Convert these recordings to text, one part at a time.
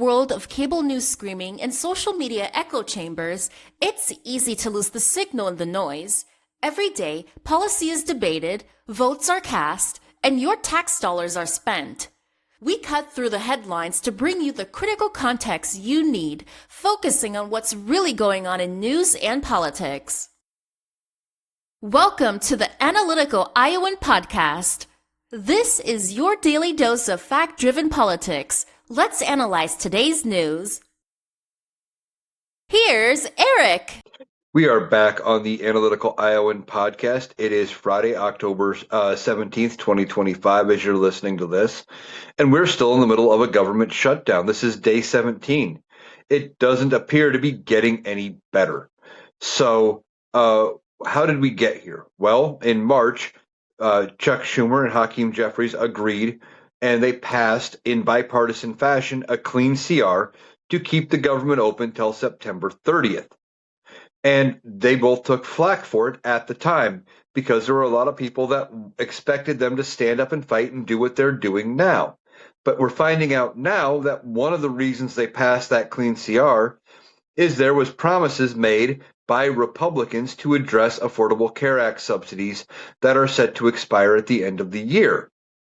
world of cable news screaming and social media echo chambers, it's easy to lose the signal in the noise. Every day, policy is debated, votes are cast, and your tax dollars are spent. We cut through the headlines to bring you the critical context you need, focusing on what's really going on in news and politics. Welcome to the Analytical Iowan Podcast. This is your daily dose of fact-driven politics. Let's analyze today's news. Here's Eric. We are back on the Analytical Iowan Podcast. It is Friday, October 17th, 2025, as you're listening to this. And we're still in the middle of a government shutdown. This is day 17. It doesn't appear to be getting any better. So how did we get here? Well, in March, Chuck Schumer and Hakeem Jeffries agreed, and they passed in bipartisan fashion a clean CR to keep the government open till September 30th. And they both took flack for it at the time because there were a lot of people that expected them to stand up and fight and do what they're doing now. But we're finding out now that one of the reasons they passed that clean CR is there was promises made by Republicans to address Affordable Care Act subsidies that are set to expire at the end of the year.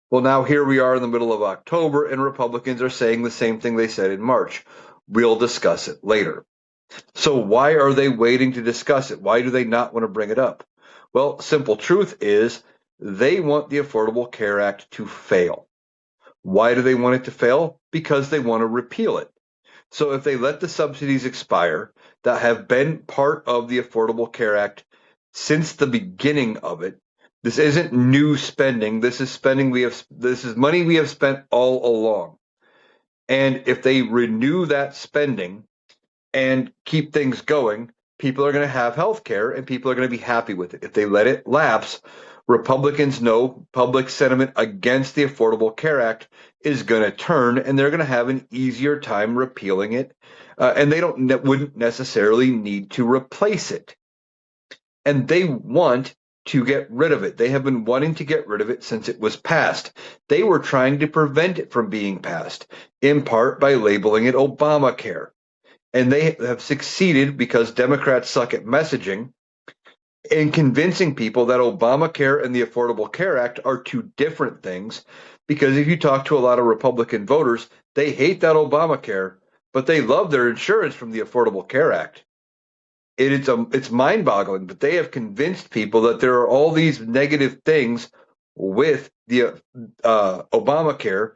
Well, now here we are in the middle of October, and Republicans are saying the same thing they said in March. We'll discuss it later. So why are they waiting to discuss it? Why do they not want to bring it up? Well, simple truth is they want the Affordable Care Act to fail. Why do they want it to fail? Because they want to repeal it. So if they let the subsidies expire that have been part of the Affordable Care Act since the beginning of it, this isn't new spending. This is money we have spent all along. And if they renew that spending and keep things going, people are going to have health care and people are going to be happy with it. If they let it lapse, Republicans know public sentiment against the Affordable Care Act is going to turn, and they're going to have an easier time repealing it, and they wouldn't necessarily need to replace it. And they want to get rid of it. They have been wanting to get rid of it since it was passed. They were trying to prevent it from being passed, in part by labeling it Obamacare. And they have succeeded because Democrats suck at messaging in convincing people that Obamacare and the Affordable Care Act are two different things. Because if you talk to a lot of Republican voters, they hate that Obamacare, but they love their insurance from the Affordable Care Act. It's mind-boggling, but they have convinced people that there are all these negative things with the Obamacare,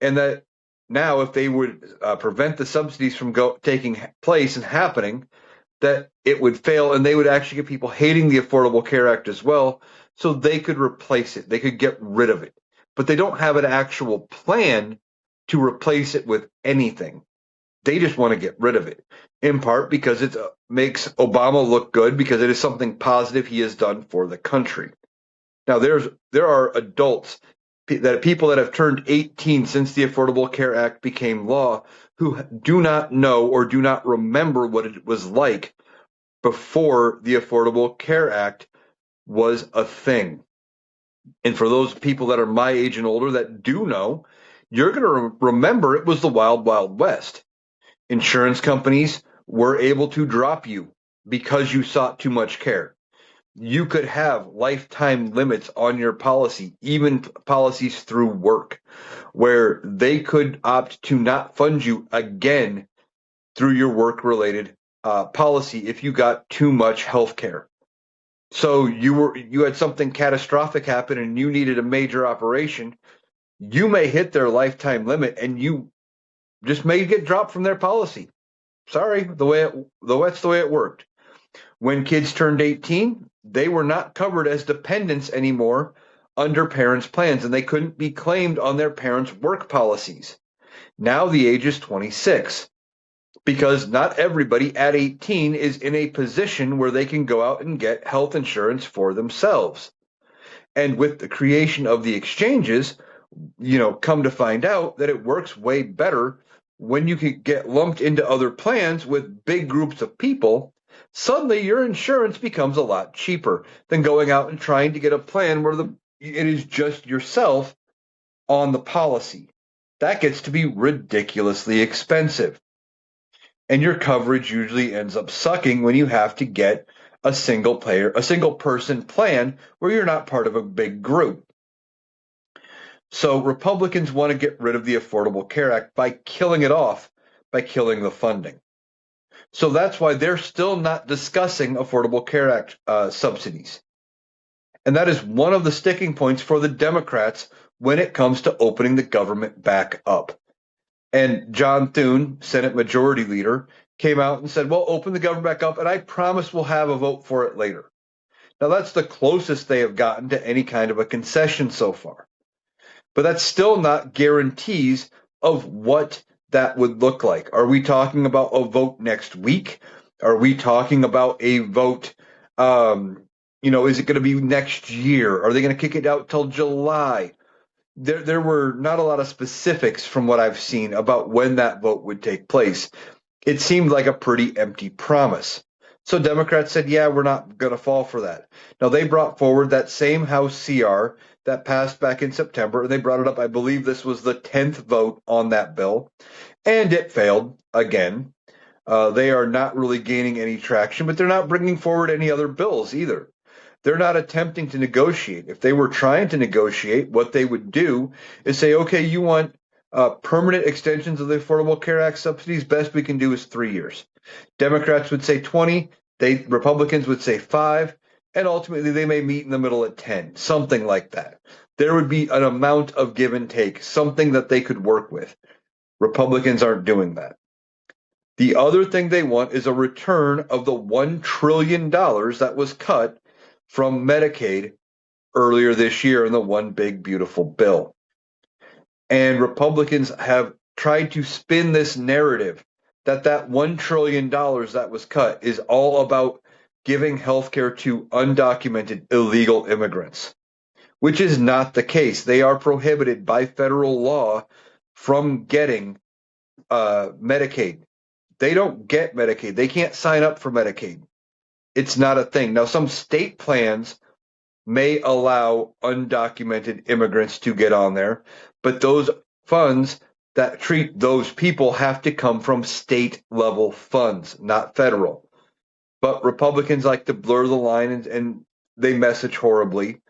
and that now, if they would prevent the subsidies from taking place and happening, that it would fail, and they would actually get people hating the Affordable Care Act as well, so they could replace it. They could get rid of it. But they don't have an actual plan to replace it with anything. They just want to get rid of it, in part because it makes Obama look good, because it is something positive he has done for the country. Now, there are adults, people that have turned 18 since the Affordable Care Act became law, who do not know or do not remember what it was like before the Affordable Care Act was a thing. And for those people that are my age and older that do know, you're going to remember it was the wild, wild west. Insurance companies were able to drop you because you sought too much care. You could have lifetime limits on your policy, even policies through work, where they could opt to not fund you again through your work-related policy if you got too much health care. So you had something catastrophic happen and you needed a major operation. You may hit their lifetime limit and you just may get dropped from their policy. Sorry, that's the way it worked. When kids turned 18, they were not covered as dependents anymore under parents' plans, and they couldn't be claimed on their parents' work policies. Now the age is 26, because not everybody at 18 is in a position where they can go out and get health insurance for themselves. And with the creation of the exchanges, come to find out that it works way better when you can get lumped into other plans with big groups of people. Suddenly your insurance becomes a lot cheaper than going out and trying to get a plan where it is just yourself on the policy. that gets to be ridiculously expensive. And your coverage usually ends up sucking when you have to get a single person plan where you're not part of a big group. So Republicans want to get rid of the Affordable Care Act by killing it off, by killing the funding. So that's why they're still not discussing Affordable Care Act subsidies. And that is one of the sticking points for the Democrats when it comes to opening the government back up. And John Thune, Senate Majority Leader, came out and said, well, open the government back up, and I promise we'll have a vote for it later. Now, that's the closest they have gotten to any kind of a concession so far. But that's still not guarantees of what that would look like. Are we talking about a vote next week? Are we talking about a vote? Is it going to be next year? Are they going to kick it out till July? There were not a lot of specifics from what I've seen about when that vote would take place. It seemed like a pretty empty promise. So Democrats said, yeah, we're not going to fall for that. Now, they brought forward that same House CR that passed back in September, and they brought it up. I believe this was the 10th vote on that bill, and it failed again. They are not really gaining any traction, but they're not bringing forward any other bills either. They're not attempting to negotiate. If they were trying to negotiate, what they would do is say, okay, you want permanent extensions of the Affordable Care Act subsidies, best we can do is 3 years. Democrats would say 20, Republicans would say 5, and ultimately they may meet in the middle at 10, something like that. There would be an amount of give and take, something that they could work with. Republicans aren't doing that. The other thing they want is a return of the $1 trillion that was cut from Medicaid earlier this year in the One Big Beautiful Bill. And Republicans have tried to spin this narrative that $1 trillion that was cut is all about giving health care to undocumented illegal immigrants, which is not the case. They are prohibited by federal law from getting Medicaid. They don't get Medicaid. They can't sign up for Medicaid. It's not a thing. Now, some state plans may allow undocumented immigrants to get on there, but those funds that treat those people have to come from state level funds, not federal. But Republicans like to blur the line and they message horribly,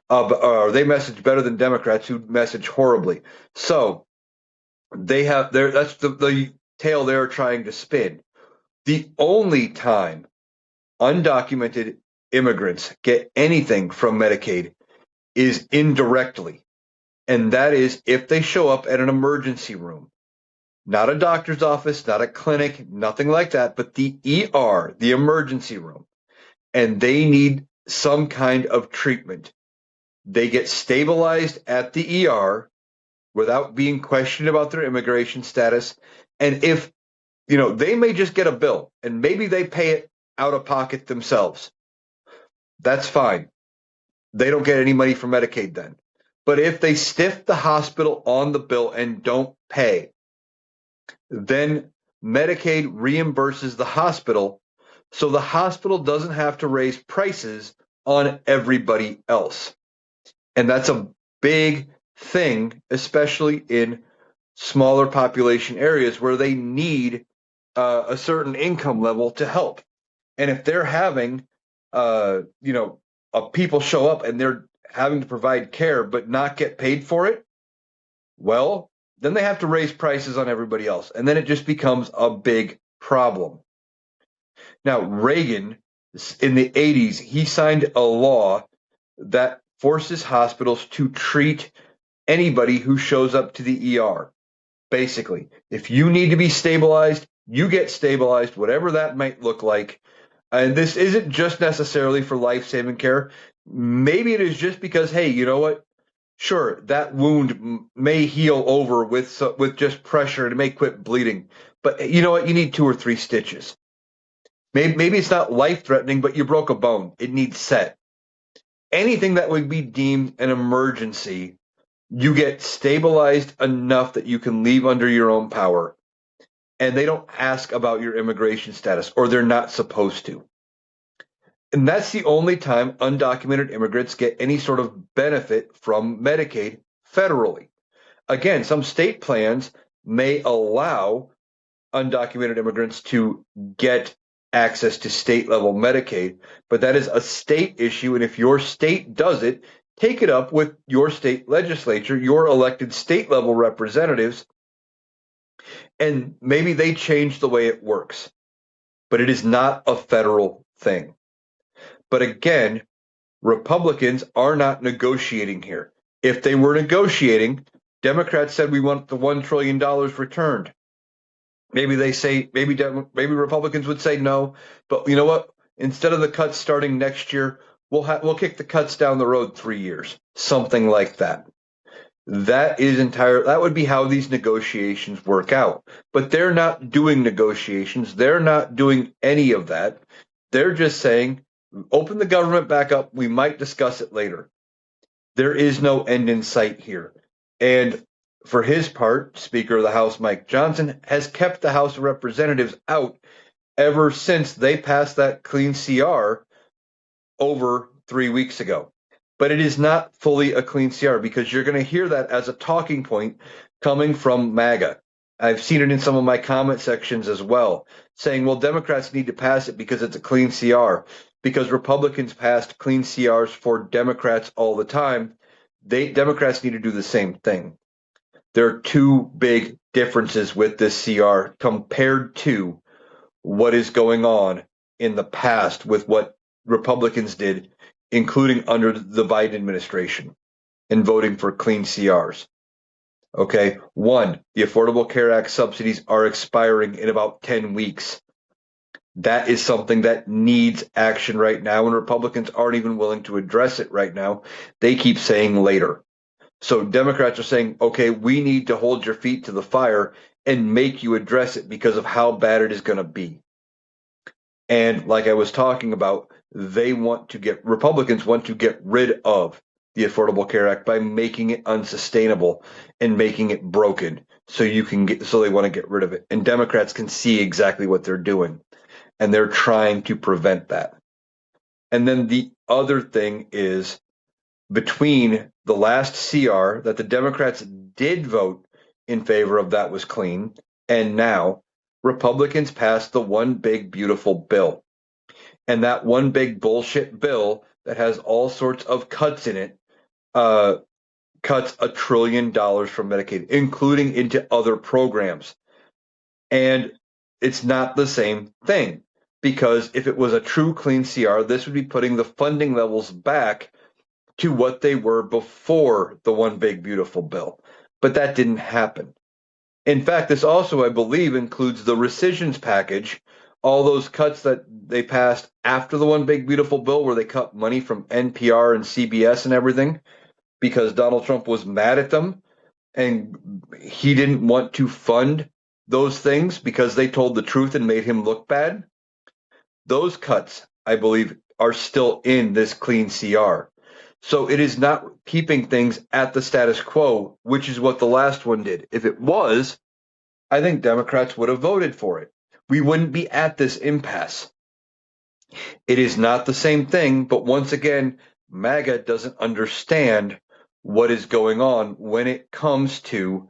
or they message better than Democrats who message horribly. So they have that's the tale they're trying to spin. The only time undocumented immigrants get anything from Medicaid is indirectly, and that is if they show up at an emergency room, not a doctor's office, not a clinic, nothing like that, but the ER, the emergency room, and they need some kind of treatment. They get stabilized at the ER without being questioned about their immigration status. And if, they may just get a bill and maybe they pay it out of pocket themselves. That's fine. They don't get any money from Medicaid then. But if they stiff the hospital on the bill and don't pay, then Medicaid reimburses the hospital, so the hospital doesn't have to raise prices on everybody else. And that's a big thing, especially in smaller population areas where they need a certain income level to help. And if they're having, people show up and they're having to provide care but not get paid for it, well, then they have to raise prices on everybody else. And then it just becomes a big problem. Now, Reagan, in the 80s, he signed a law that forces hospitals to treat anybody who shows up to the ER. Basically, if you need to be stabilized, you get stabilized, whatever that might look like. And this isn't just necessarily for life-saving care. Maybe it is just because, hey, you know what? Sure, that wound may heal over with just pressure and it may quit bleeding. But you know what? You need 2 or 3 stitches. Maybe it's not life-threatening, but you broke a bone. It needs set. Anything that would be deemed an emergency, you get stabilized enough that you can leave under your own power. And they don't ask about your immigration status, or they're not supposed to. And that's the only time undocumented immigrants get any sort of benefit from Medicaid federally. Again, some state plans may allow undocumented immigrants to get access to state level Medicaid, but that is a state issue. And if your state does it, take it up with your state legislature, your elected state level representatives, and maybe they change the way it works. But it is not a federal thing. But again, Republicans are not negotiating here. If they were negotiating, Democrats said we want the $1 trillion returned. Maybe they say, maybe Republicans would say no, but you know what? Instead of the cuts starting next year, we'll kick the cuts down the road 3 years, something like that. That would be how these negotiations work out. But they're not doing negotiations. They're not doing any of that. They're just saying, open the government back up. We might discuss it later. There is no end in sight here. And for his part, Speaker of the House Mike Johnson has kept the House of Representatives out ever since they passed that clean CR over 3 weeks ago. But it is not fully a clean CR because you're going to hear that as a talking point coming from MAGA. I've seen it in some of my comment sections as well, saying, well, Democrats need to pass it because it's a clean CR, because Republicans passed clean CRs for Democrats all the time. Democrats need to do the same thing. There are two big differences with this CR compared to what is going on in the past with what Republicans did, including under the Biden administration, in voting for clean CRs. Okay. One, the Affordable Care Act subsidies are expiring in about 10 weeks. That is something that needs action right now, and Republicans aren't even willing to address it right now. They keep saying later. So Democrats are saying, okay, we need to hold your feet to the fire and make you address it because of how bad it is going to be. And like I was talking about, Republicans want to get rid of the Affordable Care Act by making it unsustainable and making it broken. So they want to get rid of it. And Democrats can see exactly what they're doing. And they're trying to prevent that. And then the other thing is, between the last CR that the Democrats did vote in favor of that was clean, and now Republicans passed the one big beautiful bill. And that one big bullshit bill that has all sorts of cuts in it cuts $1 trillion from Medicaid, including into other programs. And it's not the same thing, because if it was a true clean CR, this would be putting the funding levels back to what they were before the one big beautiful bill. But that didn't happen. In fact, this also, I believe, includes the rescissions package, all those cuts that they passed after the one big beautiful bill, where they cut money from NPR and CBS and everything because Donald Trump was mad at them and he didn't want to fund those things because they told the truth and made him look bad. Those cuts, I believe, are still in this clean CR. So it is not keeping things at the status quo, which is what the last one did. If it was, I think Democrats would have voted for it. We wouldn't be at this impasse. It is not the same thing, but once again, MAGA doesn't understand what is going on when it comes to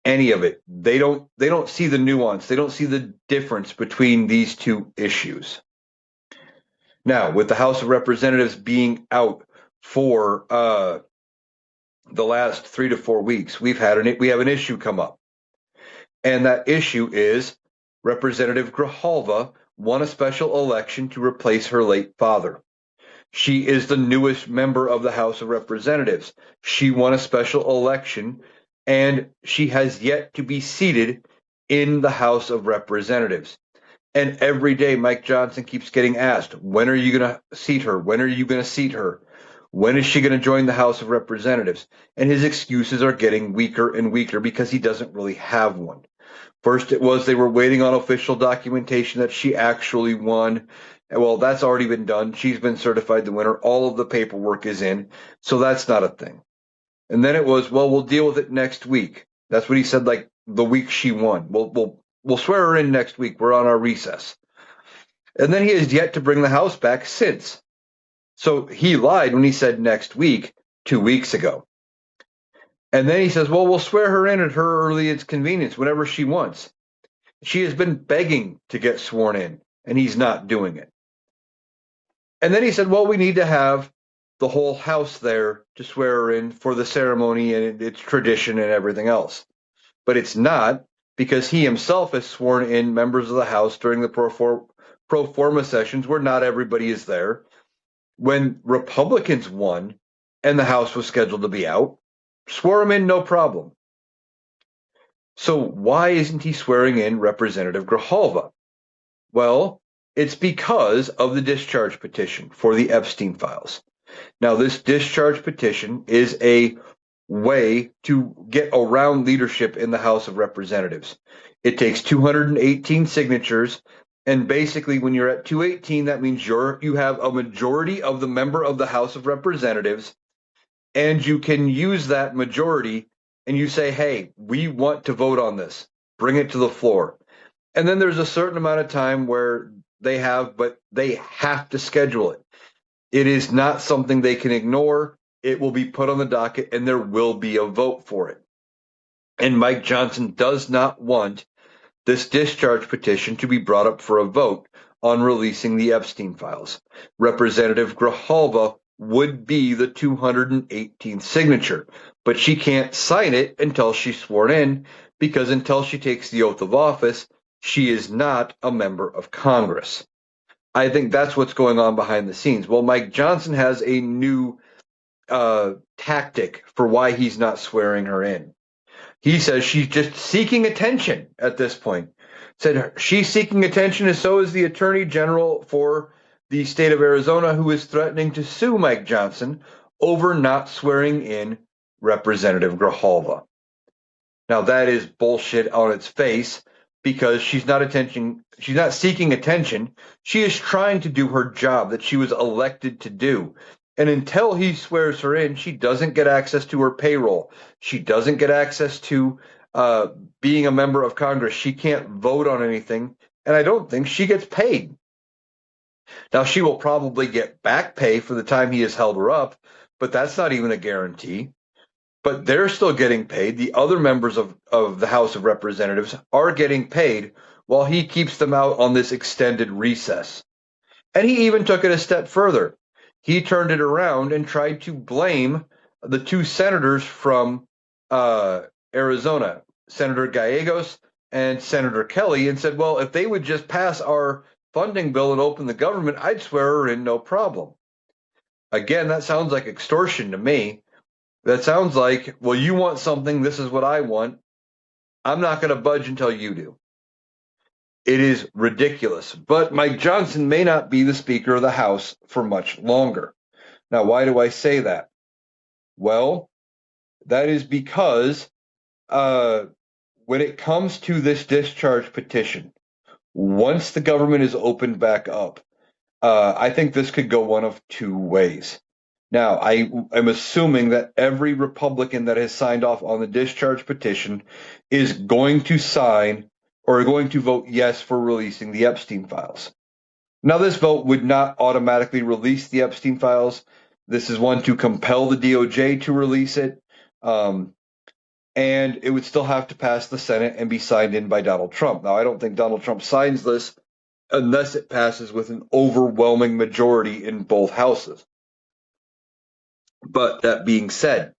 any of it. They don't see the nuance. They don't see the difference between these two issues. Now, with the House of Representatives being out for the last 3 to 4 weeks, we have an issue come up, and that issue is Representative Grijalva won a special election to replace her late father. She is the newest member of the House of Representatives. She won a special election, and she has yet to be seated in the House of Representatives. And every day, Mike Johnson keeps getting asked, when are you going to seat her? When are you going to seat her? When is she going to join the House of Representatives? And his excuses are getting weaker and weaker because he doesn't really have one. First, it was they were waiting on official documentation that she actually won. Well, that's already been done. She's been certified the winner. All of the paperwork is in. So that's not a thing. And then it was, well, we'll deal with it next week. That's what he said, like the week she won. We'll swear her in next week. We're on our recess. And then he has yet to bring the House back since. So he lied when he said next week 2 weeks ago. And then he says, well, we'll swear her in at her earliest convenience, whenever she wants. She has been begging to get sworn in, and he's not doing it. And then he said, well, we need to have the whole house there to swear her in for the ceremony and its tradition and everything else. But it's not, because he himself has sworn in members of the House during the pro forma sessions where not everybody is there. When Republicans won and the House was scheduled to be out, swore them in no problem. So why isn't he swearing in Representative Grijalva? Well, it's because of the discharge petition for the Epstein files. Now, this discharge petition is a way to get around leadership in the House of Representatives. It takes 218 signatures, and basically, when you're at 218, that means you have a majority of the member of the House of Representatives, and you can use that majority and you say, hey, we want to vote on this, bring it to the floor. And then there's a certain amount of time where but they have to schedule it. It is not something they can ignore. It will be put on the docket and there will be a vote for it. And Mike Johnson does not want this discharge petition to be brought up for a vote on releasing the Epstein files. Representative Grijalva would be the 218th signature, but she can't sign it until she's sworn in, because until she takes the oath of office, she is not a member of Congress. I think that's what's going on behind the scenes. Well, Mike Johnson has a new tactic for why he's not swearing her in. He says she's just seeking attention at this point. Said she's seeking attention, and so is the Attorney General for the state of Arizona, who is threatening to sue Mike Johnson over not swearing in Representative Grijalva. Now that is bullshit on its face, because she's not seeking attention. She is trying to do her job that she was elected to do. And until he swears her in, she doesn't get access to her payroll. She doesn't get access to being a member of Congress. She can't vote on anything. And I don't think she gets paid. Now, she will probably get back pay for the time he has held her up, but that's not even a guarantee. But they're still getting paid. The other members of the House of Representatives are getting paid while he keeps them out on this extended recess. And he even took it a step further. He turned it around and tried to blame the two senators from Arizona, Senator Gallegos and Senator Kelly, and said, well, if they would just pass our funding bill and open the government, I'd swear her in no problem. Again, that sounds like extortion to me. That sounds like, well, you want something, this is what I want. I'm not going to budge until you do. It is ridiculous. But Mike Johnson may not be the Speaker of the House for much longer. Now, why do I say that? Well, that is because when it comes to this discharge petition, once the government is opened back up, I think this could go one of two ways. Now, I am assuming that every Republican that has signed off on the discharge petition is going to sign or going to vote yes for releasing the Epstein files. Now, this vote would not automatically release the Epstein files. This is one to compel the DOJ to release it. And it would still have to pass the Senate and be signed in by Donald Trump. Now, I don't think Donald Trump signs this unless it passes with an overwhelming majority in both houses. But that being said,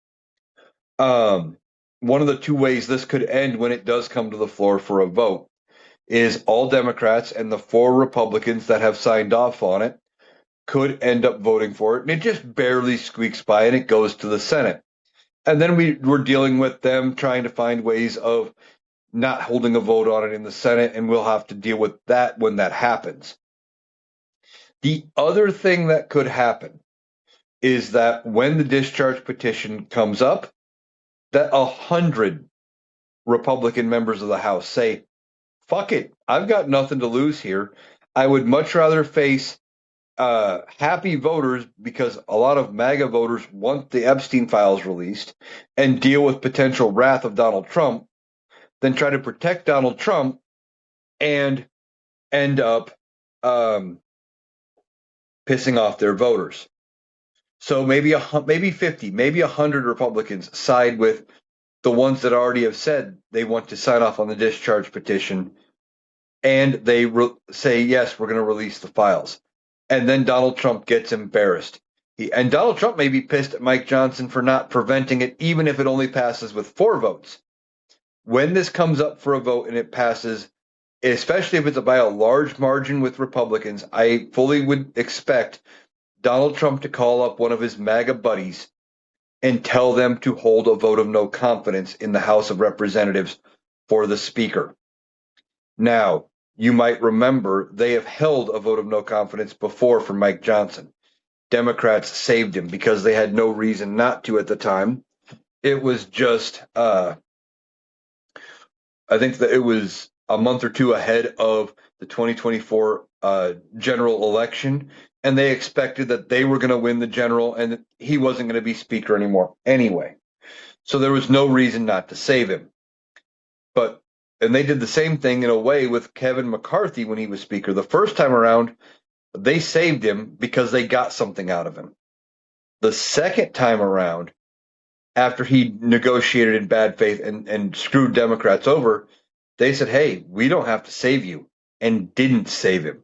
one of the two ways this could end when it does come to the floor for a vote is all Democrats and the 4 Republicans that have signed off on it could end up voting for it, and it just barely squeaks by and it goes to the Senate. And then we're dealing with them trying to find ways of not holding a vote on it in the Senate, and we'll have to deal with that when that happens. The other thing that could happen is that when the discharge petition comes up, that 100 Republican members of the House say, fuck it, I've got nothing to lose here. I would much rather face happy voters, because a lot of MAGA voters want the Epstein files released, and deal with potential wrath of Donald Trump, than try to protect Donald Trump and end up pissing off their voters. So maybe 50, maybe 100 Republicans side with the ones that already have said they want to sign off on the discharge petition, and they say, yes, we're going to release the files. And then Donald Trump gets embarrassed. And Donald Trump may be pissed at Mike Johnson for not preventing it, even if it only passes with 4 votes. When this comes up for a vote and it passes, especially if it's by a large margin with Republicans, I fully would expect Donald Trump to call up one of his MAGA buddies and tell them to hold a vote of no confidence in the House of Representatives for the Speaker. Now, you might remember they have held a vote of no confidence before for Mike Johnson. Democrats saved him because they had no reason not to at the time. It was just, I think that it was a month or two ahead of the 2024 general election, and they expected that they were going to win the general and that he wasn't going to be speaker anymore anyway. So there was no reason not to save him. And they did the same thing in a way with Kevin McCarthy when he was speaker. The first time around, they saved him because they got something out of him. The second time around, after he negotiated in bad faith and screwed Democrats over, they said, hey, we don't have to save you, and didn't save him.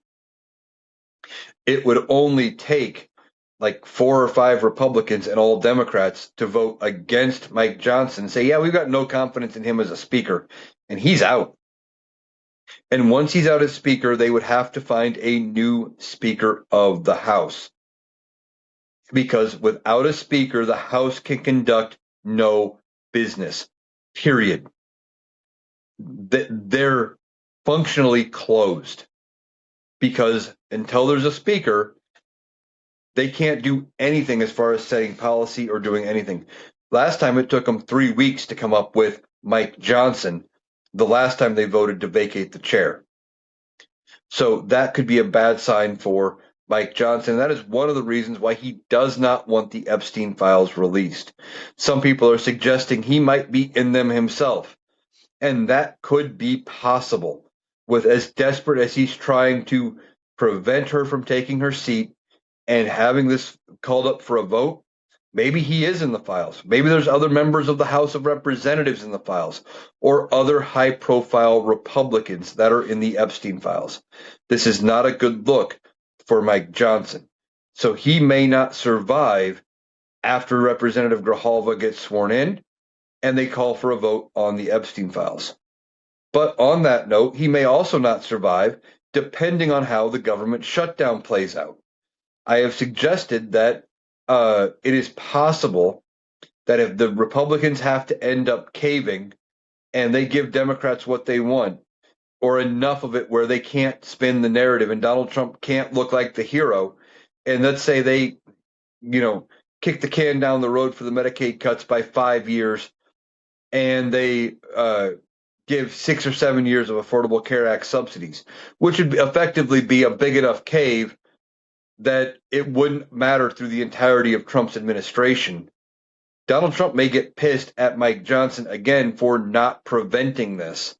It would only take like 4 or 5 Republicans and all Democrats to vote against Mike Johnson and say, yeah, we've got no confidence in him as a speaker, and he's out. And once he's out as speaker, they would have to find a new speaker of the House. Because without a speaker, the House can conduct no business, period. They're functionally closed because until there's a speaker, they can't do anything as far as setting policy or doing anything. Last time it took them 3 weeks to come up with Mike Johnson, the last time they voted to vacate the chair. So that could be a bad sign for Mike Johnson. That is one of the reasons why he does not want the Epstein files released. Some people are suggesting he might be in them himself, and that could be possible. With as desperate as he's trying to prevent her from taking her seat and having this called up for a vote, maybe he is in the files. Maybe there's other members of the House of Representatives in the files, or other high-profile Republicans that are in the Epstein files. This is not a good look for Mike Johnson. So he may not survive after Representative Grijalva gets sworn in and they call for a vote on the Epstein files. But on that note, he may also not survive depending on how the government shutdown plays out. I have suggested that it is possible that if the Republicans have to end up caving and they give Democrats what they want, or enough of it where they can't spin the narrative and Donald Trump can't look like the hero, and let's say they, kick the can down the road for the Medicaid cuts by 5 years, and they give 6 or 7 years of Affordable Care Act subsidies, which would effectively be a big enough cave that it wouldn't matter through the entirety of Trump's administration. Donald Trump may get pissed at Mike Johnson again for not preventing this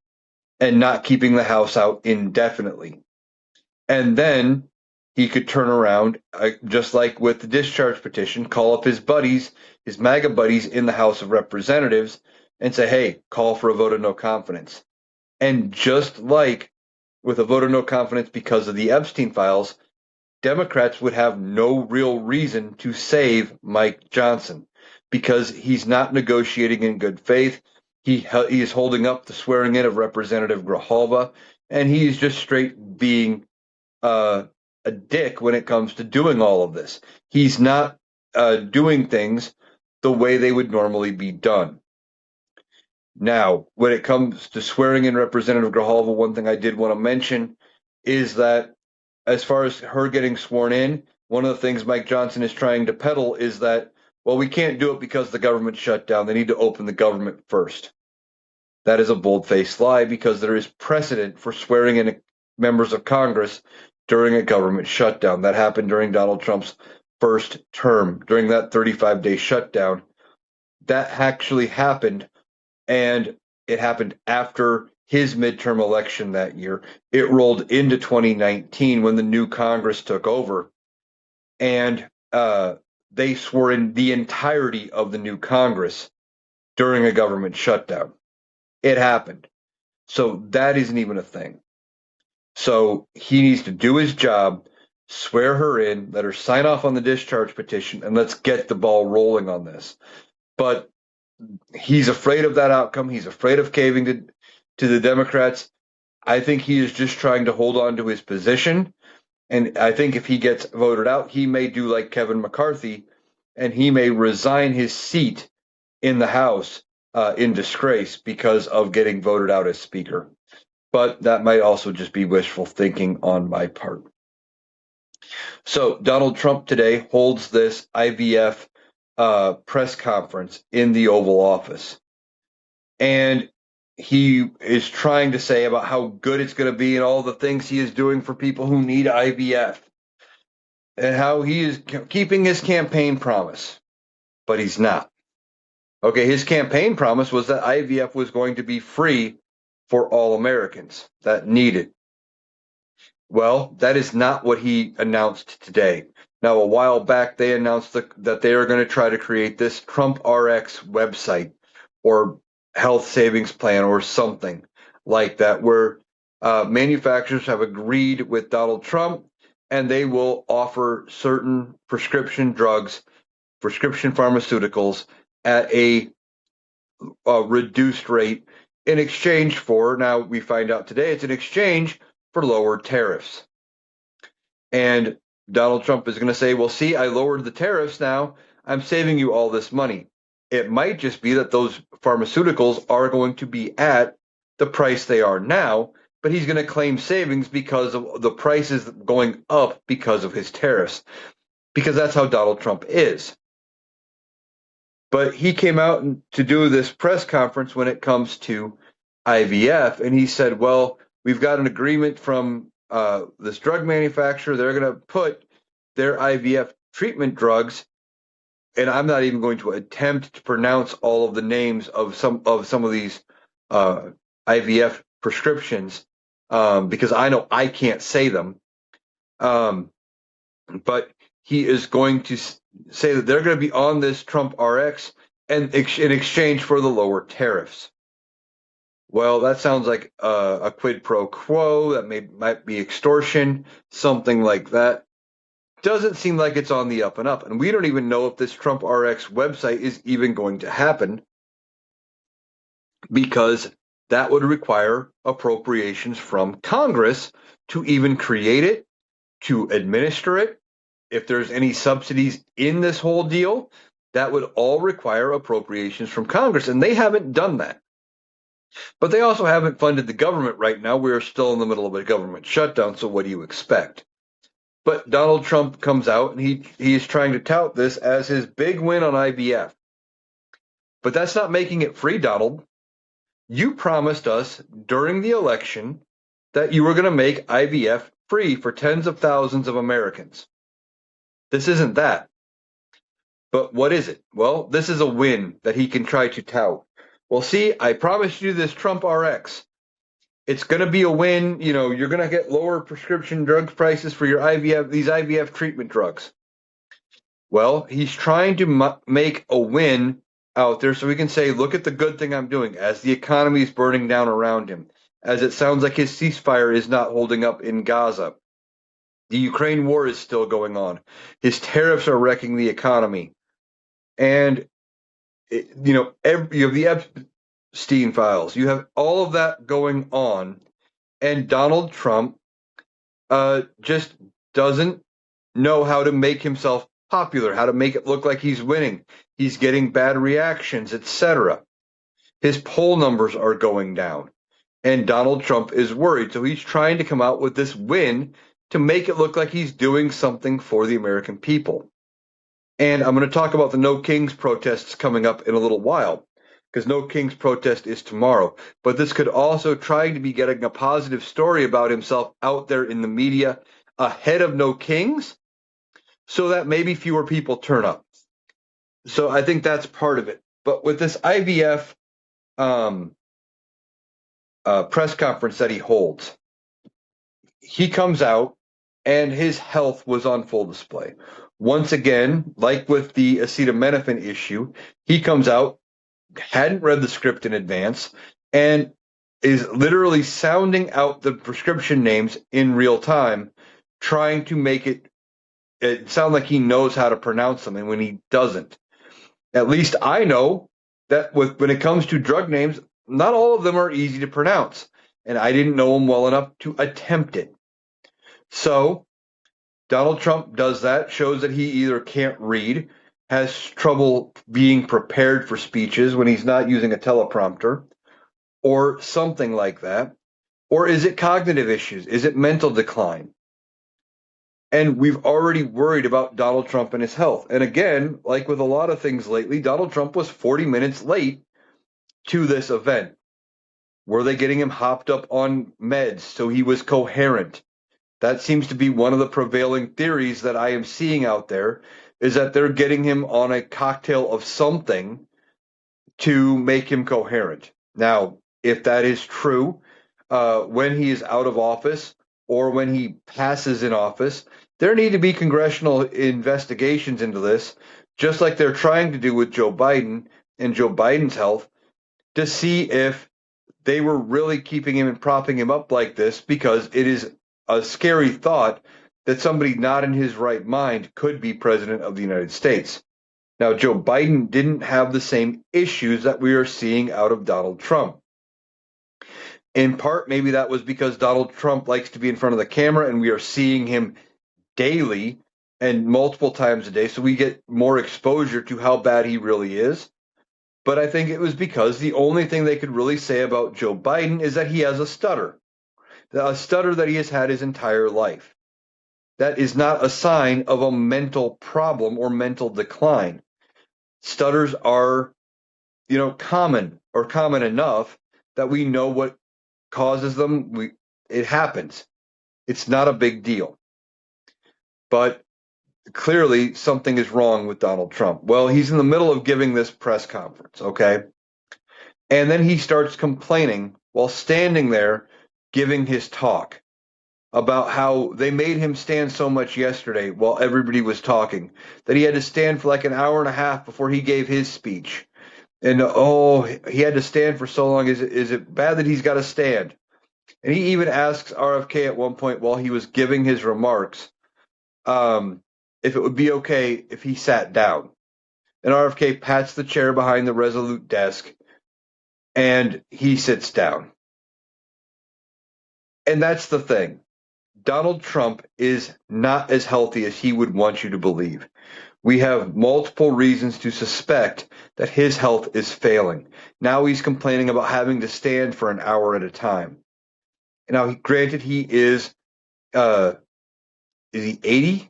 and not keeping the House out indefinitely. And then he could turn around, just like with the discharge petition, call up his buddies, his MAGA buddies in the House of Representatives, and say, hey, call for a vote of no confidence. And just like with a vote of no confidence because of the Epstein files, Democrats would have no real reason to save Mike Johnson because he's not negotiating in good faith. He is holding up the swearing in of Representative Grijalva, and he's just straight being a dick when it comes to doing all of this. He's not doing things the way they would normally be done. Now, when it comes to swearing in Representative Grijalva, one thing I did want to mention is that as far as her getting sworn in, one of the things Mike Johnson is trying to peddle is that, well, we can't do it because the government shut down. They need to open the government first. That is a bold-faced lie because there is precedent for swearing in members of Congress during a government shutdown. That happened during Donald Trump's first term, during that 35-day shutdown. That actually happened, and it happened after his midterm election that year. It rolled into 2019 when the new Congress took over, and they swore in the entirety of the new Congress during a government shutdown. It happened. So that isn't even a thing. So he needs to do his job, swear her in, let her sign off on the discharge petition, and let's get the ball rolling on this. But he's afraid of that outcome. He's afraid of caving to the Democrats. I think he is just trying to hold on to his position. And I think if he gets voted out, he may do like Kevin McCarthy and he may resign his seat in the House in disgrace because of getting voted out as Speaker. But that might also just be wishful thinking on my part. So Donald Trump today holds this IVF press conference in the Oval Office. And he is trying to say about how good it's going to be and all the things he is doing for people who need IVF and how he is keeping his campaign promise, but he's not. Okay, his campaign promise was that IVF was going to be free for all Americans that need it. Well, that is not what he announced today. Now, a while back, they announced that they are going to try to create this Trump RX website or health savings plan or something like that, where manufacturers have agreed with Donald Trump and they will offer certain prescription drugs, prescription pharmaceuticals at a reduced rate in exchange for, now we find out today, it's in exchange for lower tariffs. And Donald Trump is going to say, well, see, I lowered the tariffs now. I'm saving you all this money. It might just be that those pharmaceuticals are going to be at the price they are now, but he's going to claim savings because of the prices going up because of his tariffs, because that's how Donald Trump is. But he came out to do this press conference when it comes to IVF, and he said, well, we've got an agreement from this drug manufacturer. They're going to put their IVF treatment drugs, and I'm not even going to attempt to pronounce all of the names of some of these IVF prescriptions because I know I can't say them. But he is going to say that they're going to be on this Trump RX and in exchange for the lower tariffs. Well, that sounds like a quid pro quo. That might be extortion, something like that. Doesn't seem like it's on the up and up. And we don't even know if this Trump RX website is even going to happen because that would require appropriations from Congress to even create it, to administer it. If there's any subsidies in this whole deal, that would all require appropriations from Congress. And they haven't done that. But they also haven't funded the government right now. We're still in the middle of a government shutdown. So what do you expect? But Donald Trump comes out and he is trying to tout this as his big win on IVF. But that's not making it free, Donald. You promised us during the election that you were going to make IVF free for tens of thousands of Americans. This isn't that. But what is it? Well, this is a win that he can try to tout. Well, see, I promised you this Trump RX. It's going to be a win. You know, you're going to get lower prescription drug prices for your IVF, these IVF treatment drugs. Well, he's trying to make a win out there so he can say, look at the good thing I'm doing as the economy is burning down around him, as it sounds like his ceasefire is not holding up in Gaza. The Ukraine war is still going on. His tariffs are wrecking the economy. And, you have the Epstein files. You have all of that going on. And Donald Trump just doesn't know how to make himself popular, how to make it look like he's winning. He's getting bad reactions, etc. His poll numbers are going down. And Donald Trump is worried. So he's trying to come out with this win to make it look like he's doing something for the American people. And I'm going to talk about the No Kings protests coming up in a little while, because No Kings protest is tomorrow. But this could also try to be getting a positive story about himself out there in the media ahead of No Kings, so that maybe fewer people turn up. So I think that's part of it. But with this IVF press conference that he holds, he comes out and his health was on full display. Once again, like with the acetaminophen issue, he comes out hadn't read the script in advance, and is literally sounding out the prescription names in real time, trying to make it sound like he knows how to pronounce them, and when he doesn't. At least I know that when it comes to drug names, not all of them are easy to pronounce, and I didn't know them well enough to attempt it. So Donald Trump does that, shows that he either can't read, has trouble being prepared for speeches when he's not using a teleprompter, or something like that. Or is it cognitive issues? Is it mental decline? And we've already worried about Donald Trump and his health. And again, like with a lot of things lately, Donald Trump was 40 minutes late to this event. Were they getting him hopped up on meds so he was coherent? That seems to be one of the prevailing theories that I am seeing out there, is that they're getting him on a cocktail of something to make him coherent. Now, if that is true, when he is out of office or when he passes in office, there need to be congressional investigations into this, just like they're trying to do with Joe Biden and Joe Biden's health, to see if they were really keeping him and propping him up like this, because it is a scary thought that somebody not in his right mind could be president of the United States. Now, Joe Biden didn't have the same issues that we are seeing out of Donald Trump. In part, maybe that was because Donald Trump likes to be in front of the camera and we are seeing him daily and multiple times a day, so we get more exposure to how bad he really is. But I think it was because the only thing they could really say about Joe Biden is that he has a stutter that he has had his entire life. That is not a sign of a mental problem or mental decline. Stutters are, common or common enough that we know what causes them. It happens. It's not a big deal. But clearly something is wrong with Donald Trump. Well, he's in the middle of giving this press conference, okay? And then he starts complaining while standing there giving his talk about how they made him stand so much yesterday while everybody was talking that he had to stand for like an hour and a half before he gave his speech. And he had to stand for so long. Is it bad that he's got to stand? And he even asks RFK at one point while he was giving his remarks, if it would be okay if he sat down. And RFK pats the chair behind the Resolute desk and he sits down. And that's the thing. Donald Trump is not as healthy as he would want you to believe. We have multiple reasons to suspect that his health is failing. Now he's complaining about having to stand for an hour at a time. Now, granted, he is he 80?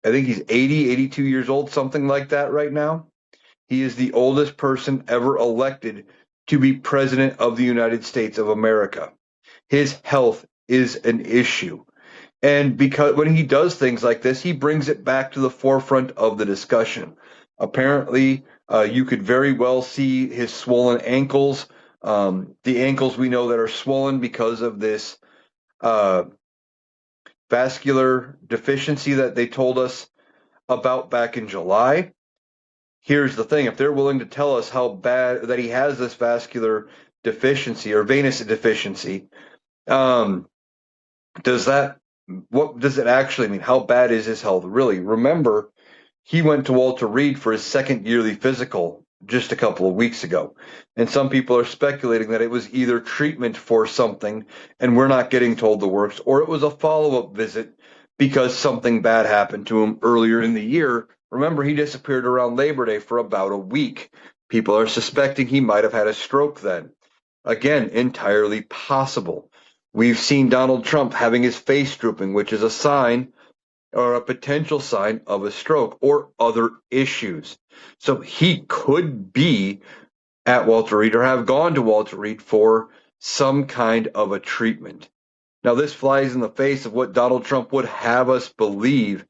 I think he's 80, 82 years old, something like that right now. He is the oldest person ever elected to be president of the United States of America. His health is an issue. And because when he does things like this, he brings it back to the forefront of the discussion. Apparently, you could very well see his swollen ankles, the ankles we know that are swollen because of this uh, vascular deficiency that they told us about back in July. Here's the thing: if they're willing to tell us how bad that he has this vascular deficiency or venous deficiency, um, does that what does it actually mean? How bad is his health really? Remember, he went to Walter Reed for his second yearly physical just a couple of weeks ago. And some people are speculating that it was either treatment for something, and we're not getting told the works, or it was a follow up visit because something bad happened to him earlier in the year. Remember, he disappeared around Labor Day for about a week. People are suspecting he might have had a stroke then. Again, entirely possible. We've seen Donald Trump having his face drooping, which is a sign or a potential sign of a stroke or other issues. So he could be at Walter Reed or have gone to Walter Reed for some kind of a treatment. Now, this flies in the face of what Donald Trump would have us believe,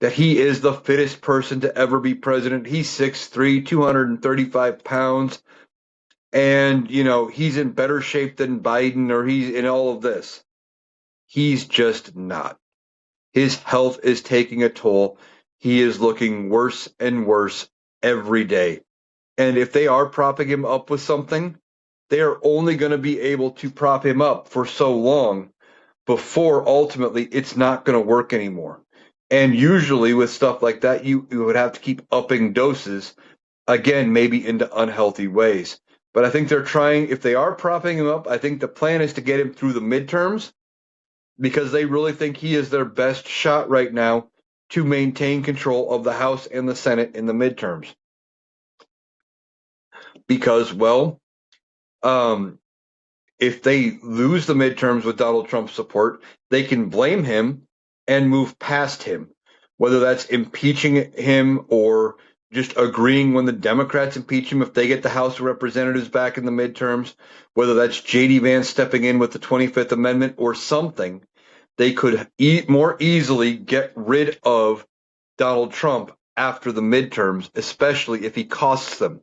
that he is the fittest person to ever be president. He's 6'3", 235 pounds, and, he's in better shape than Biden, or he's in all of this. He's just not. His health is taking a toll. He is looking worse and worse every day. And if they are propping him up with something, they are only going to be able to prop him up for so long before ultimately it's not going to work anymore. And usually with stuff like that, you would have to keep upping doses, again, maybe into unhealthy ways. But I think they're trying, if they are propping him up, I think the plan is to get him through the midterms because they really think he is their best shot right now to maintain control of the House and the Senate in the midterms. Because, well, um, if they lose the midterms with Donald Trump's support, they can blame him and move past him, whether that's impeaching him or just agreeing when the Democrats impeach him if they get the House of Representatives back in the midterms, whether that's J.D. Vance stepping in with the 25th Amendment or something, they could more easily get rid of Donald Trump after the midterms, especially if he costs them.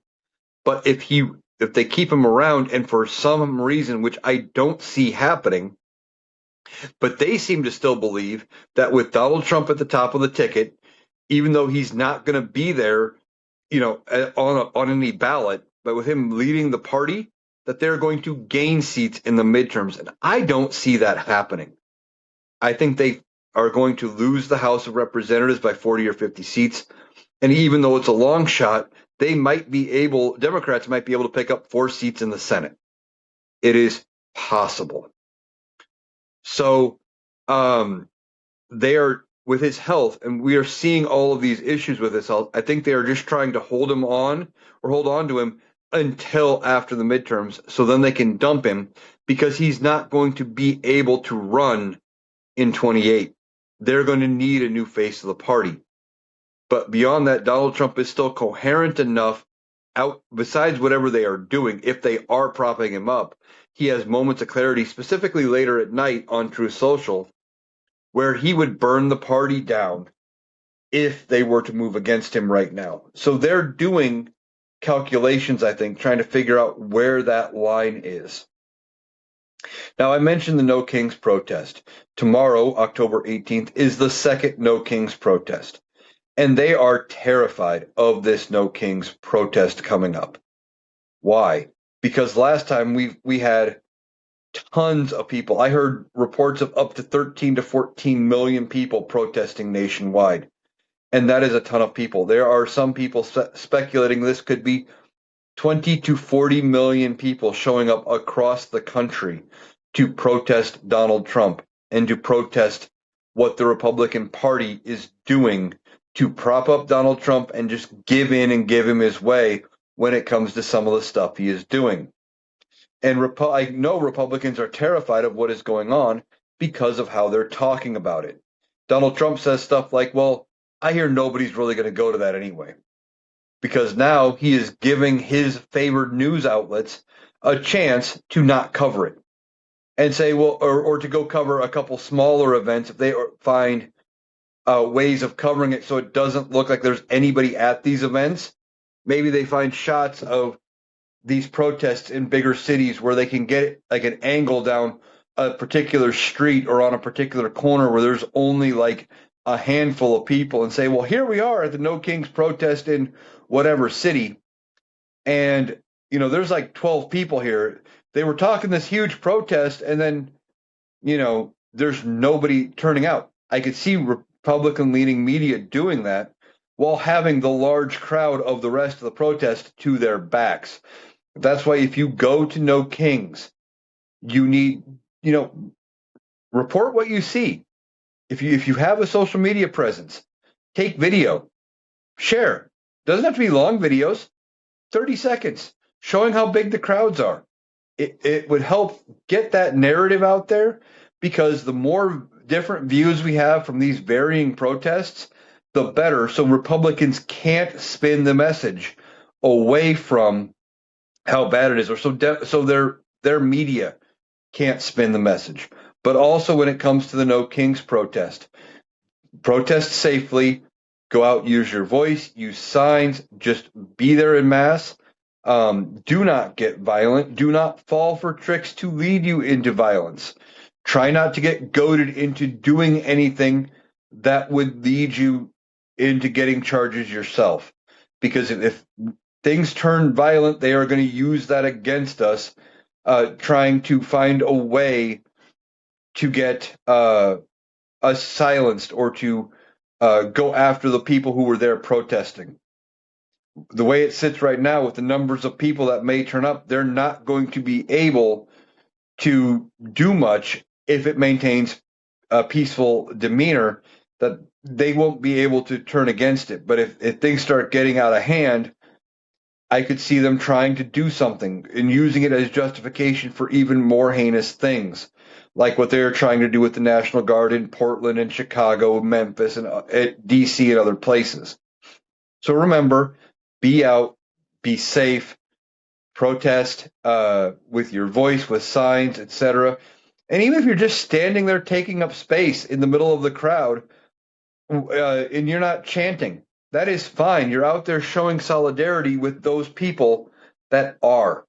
But if they keep him around and for some reason, which I don't see happening, but they seem to still believe that with Donald Trump at the top of the ticket, even though he's not going to be there, on any ballot, but with him leading the party, that they're going to gain seats in the midterms. And I don't see that happening. I think they are going to lose the House of Representatives by 40 or 50 seats. And even though it's a long shot, Democrats might be able to pick up 4 seats in the Senate. It is possible. So they are, with his health, and we are seeing all of these issues with his health. I think they are just trying to hold on to him until after the midterms, so then they can dump him because he's not going to be able to run in 28. They're going to need a new face of the party. But beyond that, Donald Trump is still coherent enough besides whatever they are doing, if they are propping him up, he has moments of clarity, specifically later at night on Truth Social, where he would burn the party down if they were to move against him right now. So they're doing calculations, I think, trying to figure out where that line is. Now, I mentioned the No Kings protest. Tomorrow, October 18th, is the second No Kings protest. And they are terrified of this No Kings protest coming up. Why? Because last time we had tons of people. I heard reports of up to 13 to 14 million people protesting nationwide. And that is a ton of people. There are some people speculating this could be 20 to 40 million people showing up across the country to protest Donald Trump and to protest what the Republican Party is doing to prop up Donald Trump and just give in and give him his way when it comes to some of the stuff he is doing. And I know Republicans are terrified of what is going on because of how they're talking about it. Donald Trump says stuff like, well, I hear nobody's really going to go to that anyway. Because now he is giving his favored news outlets a chance to not cover it and say, well, or to go cover a couple smaller events if they find ways of covering it so it doesn't look like there's anybody at these events. Maybe they find shots of these protests in bigger cities where they can get like an angle down a particular street or on a particular corner where there's only like a handful of people and say, well, here we are at the No Kings protest in whatever city. And, there's like 12 people here. They were talking this huge protest and then, there's nobody turning out. I could see Republican leaning media doing that while having the large crowd of the rest of the protest to their backs. That's why if you go to No Kings, you need, report what you see. If you have a social media presence, take video, share. Doesn't have to be long videos, 30 seconds, showing how big the crowds are. It would help get that narrative out there because the more different views we have from these varying protests, the better. So Republicans can't spin the message away from how bad it is, or so their media can't spin the message. But also when it comes to the No Kings protest safely, go out, use your voice, use signs, just be there in mass. Do not get violent. Do not fall for tricks to lead you into violence. Try not to get goaded into doing anything that would lead you into getting charges yourself. Because if things turn violent, they are going to use that against us, trying to find a way to get us silenced or to go after the people who were there protesting. The way it sits right now, with the numbers of people that may turn up, they're not going to be able to do much if it maintains a peaceful demeanor, that they won't be able to turn against it. But if things start getting out of hand, I could see them trying to do something and using it as justification for even more heinous things, like what they're trying to do with the National Guard in Portland and Chicago, Memphis, and DC and other places. So remember, be out, be safe, protest with your voice, with signs, etc. And even if you're just standing there taking up space in the middle of the crowd, and you're not chanting, that is fine. You're out there showing solidarity with those people that are.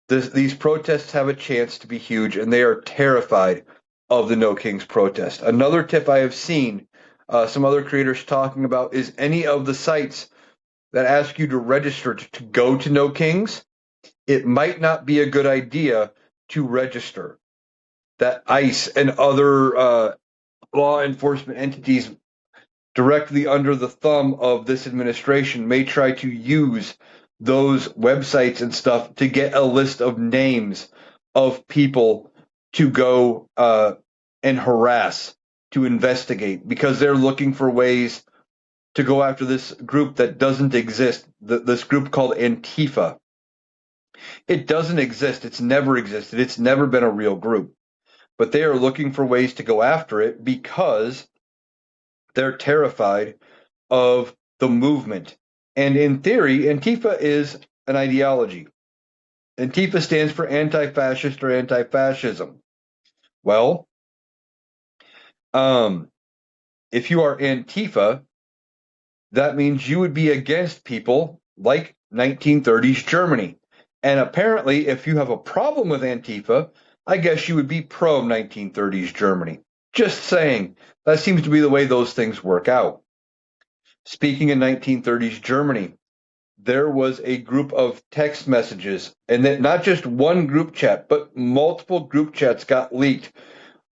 These protests have a chance to be huge, and they are terrified of the No Kings protest. Another tip I have seen some other creators talking about is any of the sites that ask you to register to go to No Kings, it might not be a good idea to register. That ICE and other law enforcement entities directly under the thumb of this administration may try to use those websites and stuff to get a list of names of people to go and harass, to investigate, because they're looking for ways to go after this group that doesn't exist, this group called Antifa. It doesn't exist. It's never existed. It's never been a real group. But they are looking for ways to go after it because they're terrified of the movement. And in theory, Antifa is an ideology. Antifa stands for anti-fascist or anti-fascism. Well, if you are Antifa, that means you would be against people like 1930s Germany. And apparently, if you have a problem with Antifa, I guess you would be pro 1930s Germany. Just saying. That seems to be the way those things work out. Speaking in 1930s Germany, there was a group of text messages, and that not just one group chat, but multiple group chats got leaked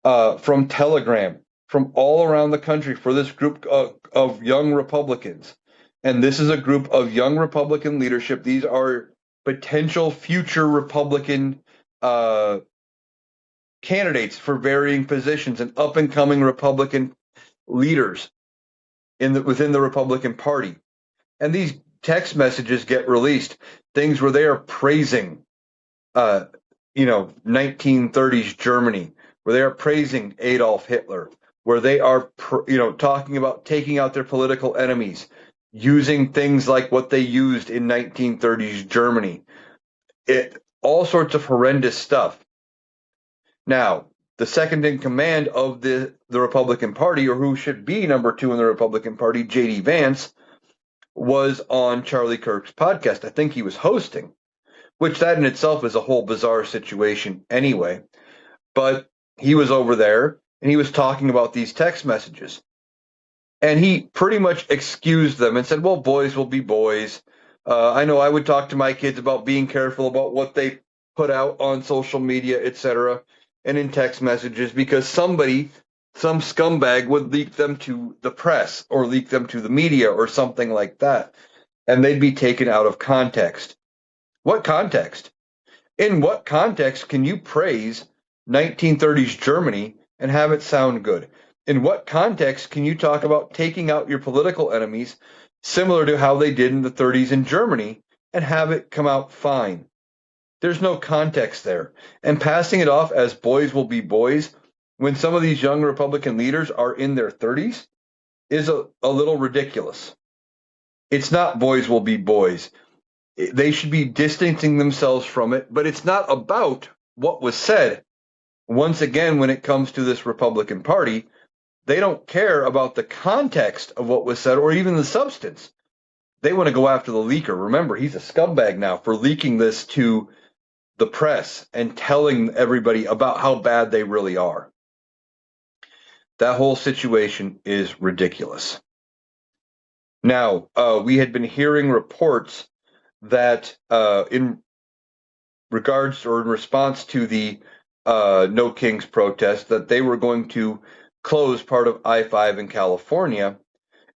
from Telegram from all around the country for this group of young Republicans. And this is a group of young Republican leadership. These are potential future Republican candidates for varying positions and up and coming Republican leaders within the Republican Party. And these text messages get released, things where they are praising, 1930s Germany, where they are praising Adolf Hitler, where they are, talking about taking out their political enemies, using things like what they used in 1930s Germany. All sorts of horrendous stuff. Now, the second in command of the Republican Party, or who should be number two in the Republican Party, J.D. Vance, was on Charlie Kirk's podcast. I think he was hosting, which that in itself is a whole bizarre situation anyway. But he was over there and he was talking about these text messages. And he pretty much excused them and said, well, boys will be boys. I know I would talk to my kids about being careful about what they put out on social media, etc., and in text messages, because some scumbag would leak them to the press or leak them to the media or something like that, and they'd be taken out of context. What context? In what context can you praise 1930s Germany and have it sound good? In what context can you talk about taking out your political enemies, similar to how they did in the 30s in Germany, and have it come out fine? There's no context there. And passing it off as boys will be boys when some of these young Republican leaders are in their 30s is a little ridiculous. It's not boys will be boys. They should be distancing themselves from it, but it's not about what was said. Once again, when it comes to this Republican Party, they don't care about the context of what was said or even the substance. They want to go after the leaker. Remember, he's a scumbag now for leaking this to the press and telling everybody about how bad they really are. That whole situation is ridiculous. Now, we had been hearing reports that in regards or in response to the No Kings protest, that they were going to close part of I-5 in California,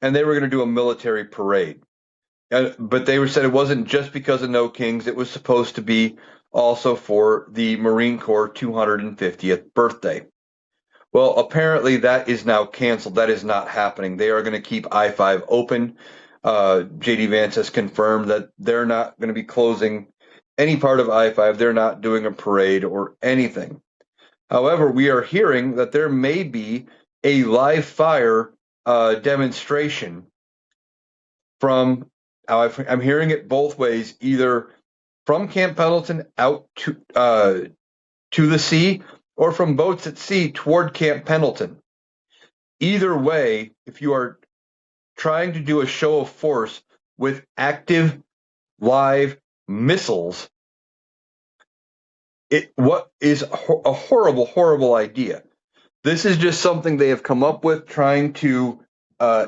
and they were going to do a military parade. But they said it wasn't just because of No Kings; it was supposed to be also for the Marine Corps 250th birthday. Well, apparently that is now canceled. That is not happening. They are going to keep I-5 open. JD Vance has confirmed that they're not going to be closing any part of I-5. They're not doing a parade or anything. However, we are hearing that there may be a live fire demonstration from, I'm hearing it both ways, either from Camp Pendleton out to the sea or from boats at sea toward Camp Pendleton. Either way, if you are trying to do a show of force with active live missiles, what is a horrible, horrible idea. This is just something they have come up with, trying to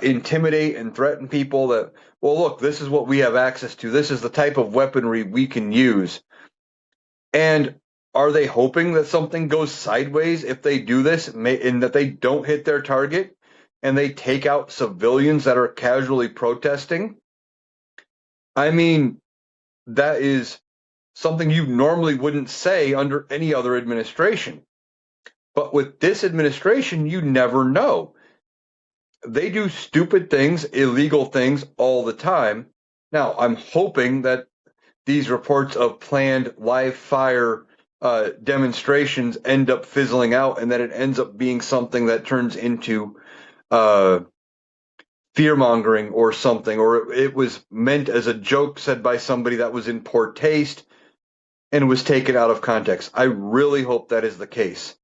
intimidate and threaten people that, well, look, this is what we have access to. This is the type of weaponry we can use. And are they hoping that something goes sideways if they do this and that they don't hit their target and they take out civilians that are casually protesting? I mean, that is something you normally wouldn't say under any other administration. But with this administration, you never know. They do stupid things, illegal things all the time. Now, I'm hoping that these reports of planned live fire demonstrations end up fizzling out and that it ends up being something that turns into fear mongering or something, or it was meant as a joke said by somebody that was in poor taste and was taken out of context. I really hope that is the case.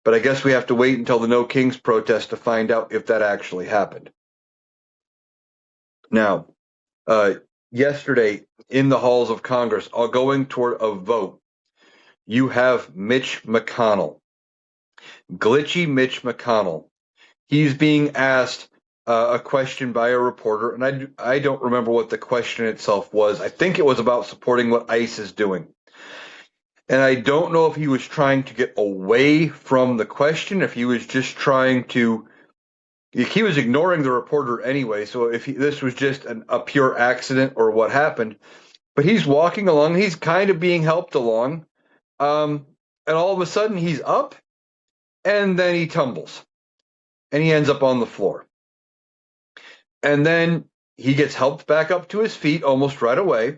But I guess we have to wait until the No Kings protest to find out if that actually happened. Now, yesterday in the halls of Congress, going toward a vote, you have Mitch McConnell, glitchy Mitch McConnell. He's being asked a question by a reporter, and I don't remember what the question itself was. I think it was about supporting what ICE is doing. And I don't know if he was trying to get away from the question, if he was just trying to. He was ignoring the reporter anyway, so if this was just a pure accident or what happened. But he's walking along, he's kind of being helped along, and all of a sudden he's up, and then he tumbles, and he ends up on the floor. And then he gets helped back up to his feet almost right away,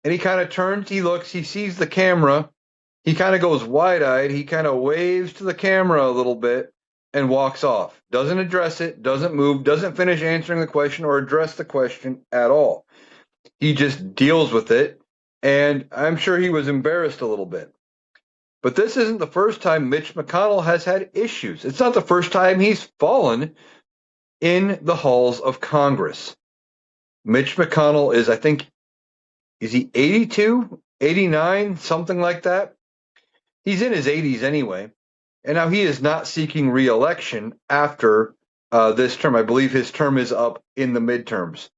and he kind of turns, he looks, he sees the camera, he kind of goes wide-eyed, he kind of waves to the camera a little bit, and walks off. Doesn't address it, doesn't move, doesn't finish answering the question or address the question at all. He just deals with it, and I'm sure he was embarrassed a little bit. But this isn't the first time Mitch McConnell has had issues. It's not the first time he's fallen in the halls of Congress. Mitch McConnell is, I think, is he 82, 89, something like that? He's in his 80s anyway. And now he is not seeking re-election after this term. I believe his term is up in the midterms.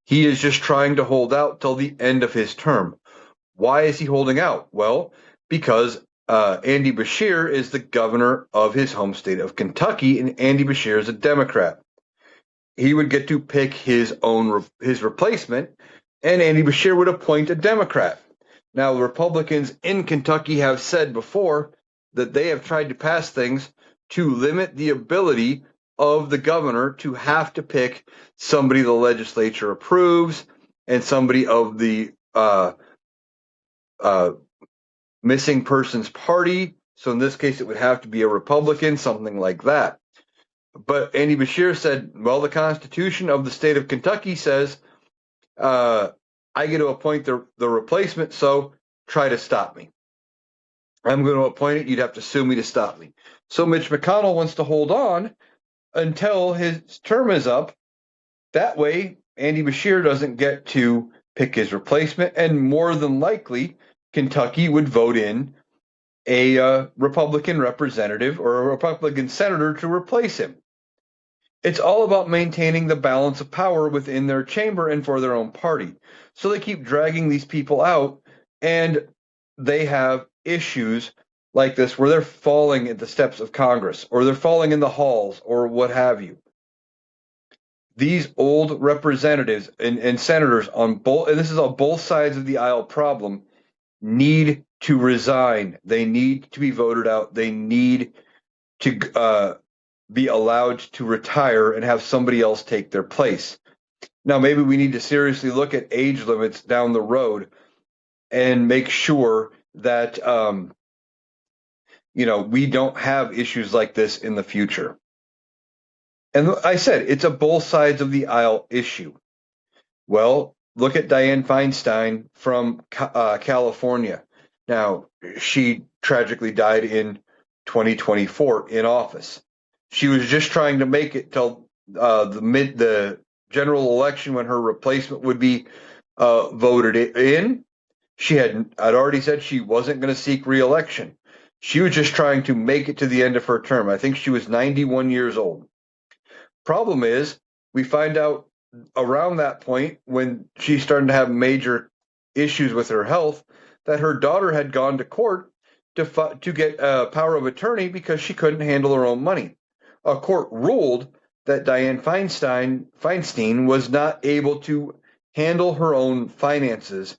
He is just trying to hold out till the end of his term. Why is he holding out? Well, because Andy Beshear is the governor of his home state of Kentucky, and Andy Beshear is a Democrat. He would get to pick his replacement, and Andy Beshear would appoint a Democrat. Now, the Republicans in Kentucky have said before that they have tried to pass things to limit the ability of the governor to have to pick somebody the legislature approves and somebody of the missing persons party. So in this case, it would have to be a Republican, something like that. But Andy Beshear said, well, the Constitution of the state of Kentucky says I get to appoint the replacement, so try to stop me. I'm going to appoint it. You'd have to sue me to stop me. So Mitch McConnell wants to hold on until his term is up. That way, Andy Beshear doesn't get to pick his replacement, and more than likely, Kentucky would vote in a Republican representative or a Republican senator to replace him. It's all about maintaining the balance of power within their chamber and for their own party. So they keep dragging these people out, and they have issues like this where they're falling at the steps of Congress or they're falling in the halls or what have you. These old representatives and senators on both, and this is on both sides of the aisle problem, need to resign. They need to be voted out. They need to be allowed to retire and have somebody else take their place. Now, maybe we need to seriously look at age limits down the road and make sure that we don't have issues like this in the future. And I said it's a both sides of the aisle issue. Well, look at Dianne Feinstein from California. Now, she tragically died in 2024 in office. She was just trying to make it till the general election when her replacement would be voted in. I'd already said she wasn't going to seek reelection. She was just trying to make it to the end of her term. I think she was 91 years old. Problem is, we find out around that point when she's starting to have major issues with her health that her daughter had gone to court to get a power of attorney because she couldn't handle her own money. A court ruled that Dianne Feinstein was not able to handle her own finances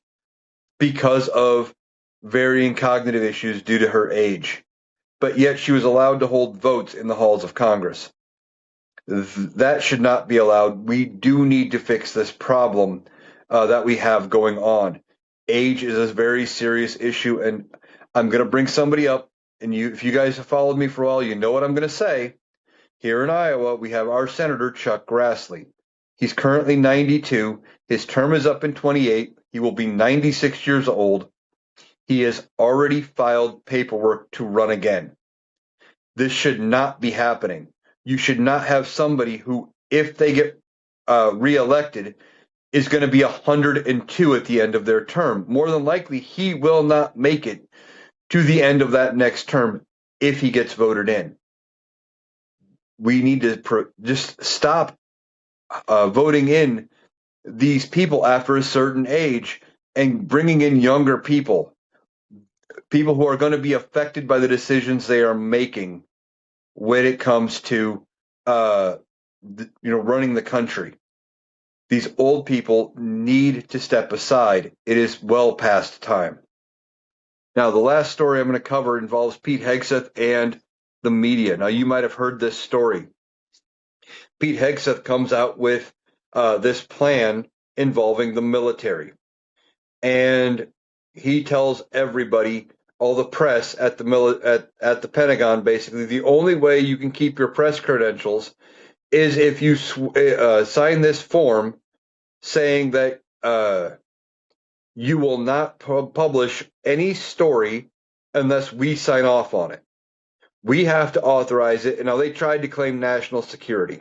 because of varying cognitive issues due to her age. But yet she was allowed to hold votes in the halls of Congress. That should not be allowed. We do need to fix this problem that we have going on. Age is a very serious issue, and I'm going to bring somebody up. And if you guys have followed me for a while, you know what I'm going to say. Here in Iowa, we have our Senator Chuck Grassley. He's currently 92. His term is up in 28. He will be 96 years old. He has already filed paperwork to run again. This should not be happening. You should not have somebody who, if they get reelected, is going to be 102 at the end of their term. More than likely, he will not make it to the end of that next term if he gets voted in. We need to just stop voting in these people after a certain age and bringing in younger people who are going to be affected by the decisions they are making when it comes to running the country. These old people need to step aside. It is well past time. Now, the last story I'm going to cover involves Pete Hegseth and the media. Now, you might have heard this story. Pete Hegseth comes out with this plan involving the military. And he tells everybody, all the press at the Pentagon, basically, the only way you can keep your press credentials is if you sign this form saying that you will not publish any story unless we sign off on it. We have to authorize it. And now they tried to claim national security,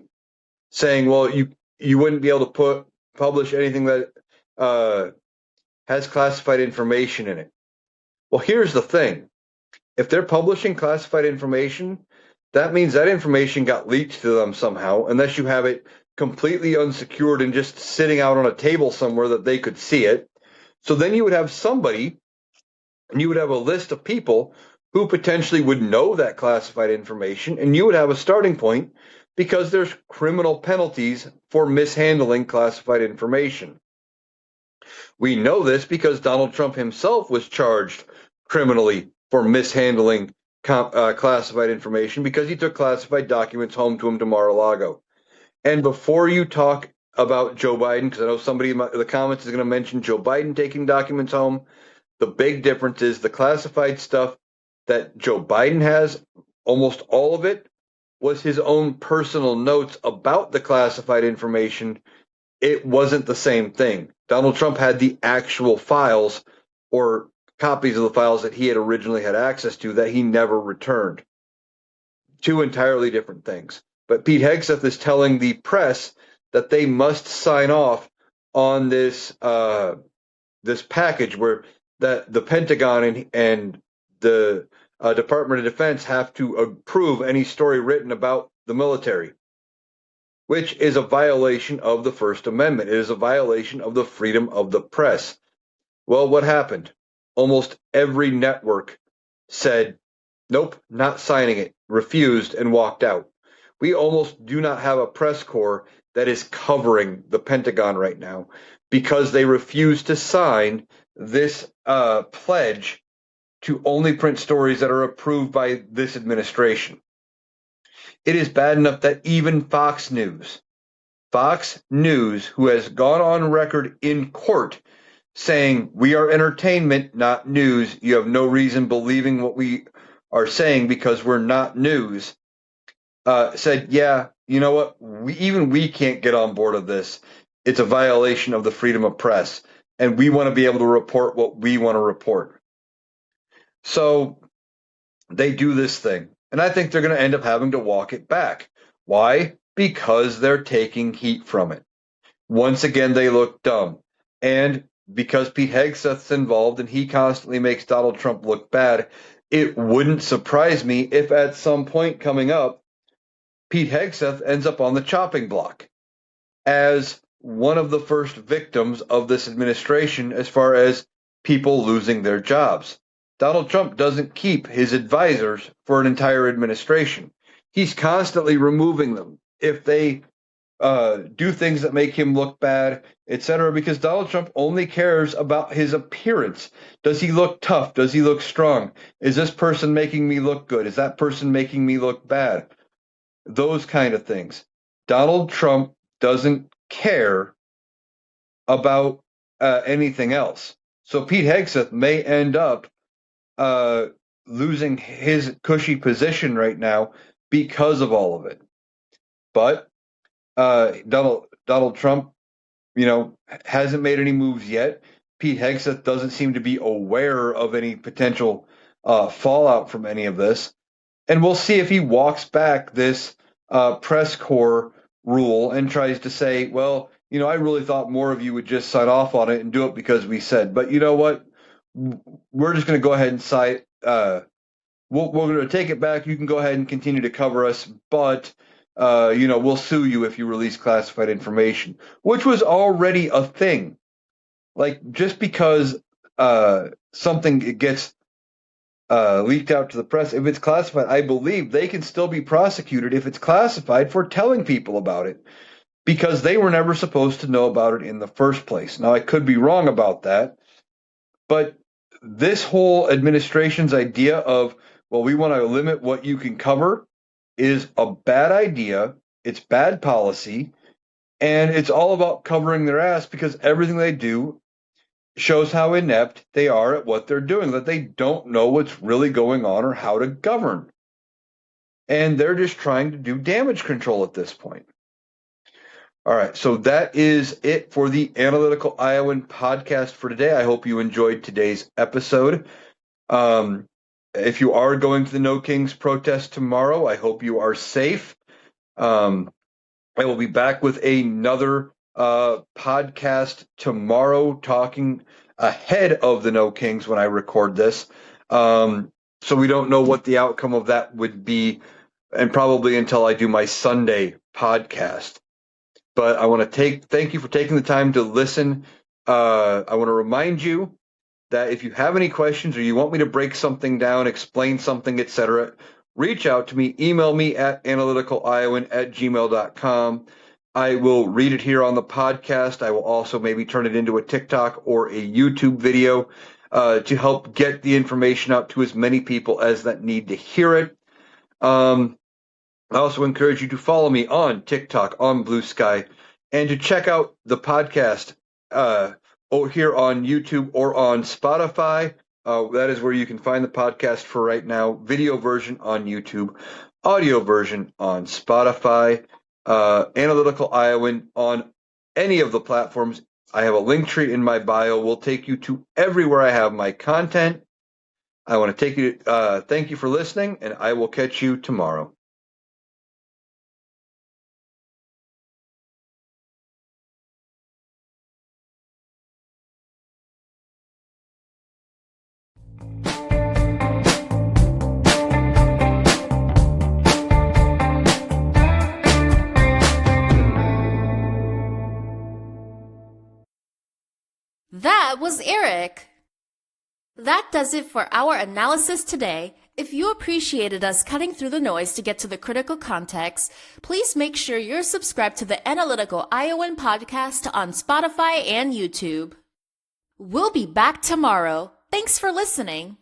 saying, well, you wouldn't be able to publish anything that has classified information in it. Well, here's the thing. If they're publishing classified information, that means that information got leaked to them somehow, unless you have it completely unsecured and just sitting out on a table somewhere that they could see it. So then you would have somebody, and you would have a list of people who potentially would know that classified information, and you would have a starting point because there's criminal penalties for mishandling classified information. We know this because Donald Trump himself was charged criminally for mishandling classified information because he took classified documents home to him to Mar-a-Lago. And before you talk about Joe Biden, because I know somebody in the comments is going to mention Joe Biden taking documents home, the big difference is the classified stuff that Joe Biden has, almost all of it was his own personal notes about the classified information. It wasn't the same thing. Donald Trump had the actual files or copies of the files that he had originally had access to that he never returned. Two entirely different things. But Pete Hegseth is telling the press that they must sign off on this this package where that the Pentagon and the Department of Defense have to approve any story written about the military. which is a violation of the First Amendment. It is a violation of the freedom of the press. Well, what happened? Almost every network said, nope, not signing it, refused, and walked out. We almost do not have a press corps that is covering the Pentagon right now because they refuse to sign this pledge to only print stories that are approved by this administration. It is bad enough that even Fox News, who has gone on record in court saying, we are entertainment, not news. You have no reason believing what we are saying because we're not news, said, yeah, you know what? We can't get on board of this. It's a violation of the freedom of press, and we want to be able to report what we want to report. So they do this thing, and I think they're going to end up having to walk it back. Why? Because they're taking heat from it. Once again, they look dumb. And because Pete Hegseth's involved and he constantly makes Donald Trump look bad, it wouldn't surprise me if at some point coming up, Pete Hegseth ends up on the chopping block as one of the first victims of this administration as far as people losing their jobs. Donald Trump doesn't keep his advisors for an entire administration. He's constantly removing them if they do things that make him look bad, etc. Because Donald Trump only cares about his appearance. Does he look tough? Does he look strong? Is this person making me look good? Is that person making me look bad? Those kind of things. Donald Trump doesn't care about anything else. So Pete Hegseth may end up losing his cushy position right now because of all of it. But Donald Trump, hasn't made any moves yet. Pete Hegseth doesn't seem to be aware of any potential fallout from any of this. And we'll see if he walks back this press corps rule and tries to say, well, I really thought more of you would just sign off on it and do it because we said. But you know what? We're just going to go ahead and cite. We're going to take it back. You can go ahead and continue to cover us, but we'll sue you if you release classified information, which was already a thing. Like, just because something gets leaked out to the press, if it's classified, I believe they can still be prosecuted if it's classified for telling people about it, because they were never supposed to know about it in the first place. Now, I could be wrong about that, but this whole administration's idea of, well, we want to limit what you can cover is a bad idea. It's bad policy, and it's all about covering their ass because everything they do shows how inept they are at what they're doing, that they don't know what's really going on or how to govern. And they're just trying to do damage control at this point. All right, so that is it for the Analytical Iowan podcast for today. I hope you enjoyed today's episode. If you are going to the No Kings protest tomorrow, I hope you are safe. I will be back with another podcast tomorrow talking ahead of the No Kings when I record this. So we don't know what the outcome of that would be, and probably until I do my Sunday podcast. But I want to thank you for taking the time to listen. I want to remind you that if you have any questions or you want me to break something down, explain something, etc., reach out to me. Email me at analyticaliowan@gmail.com. I will read it here on the podcast. I will also maybe turn it into a TikTok or a YouTube video to help get the information out to as many people as that need to hear it. I also encourage you to follow me on TikTok, on Blue Sky, and to check out the podcast here on YouTube or on Spotify. That is where you can find the podcast for right now. Video version on YouTube, audio version on Spotify, Analytical Iowan on any of the platforms. I have a link tree in my bio. Will take you to everywhere I have my content. I want to thank you for listening, and I will catch you tomorrow. That was Eric. That does it for our analysis today. If you appreciated us cutting through the noise to get to the critical context, please make sure you're subscribed to the Analytical Iowan podcast on Spotify and YouTube. We'll be back tomorrow. Thanks for listening.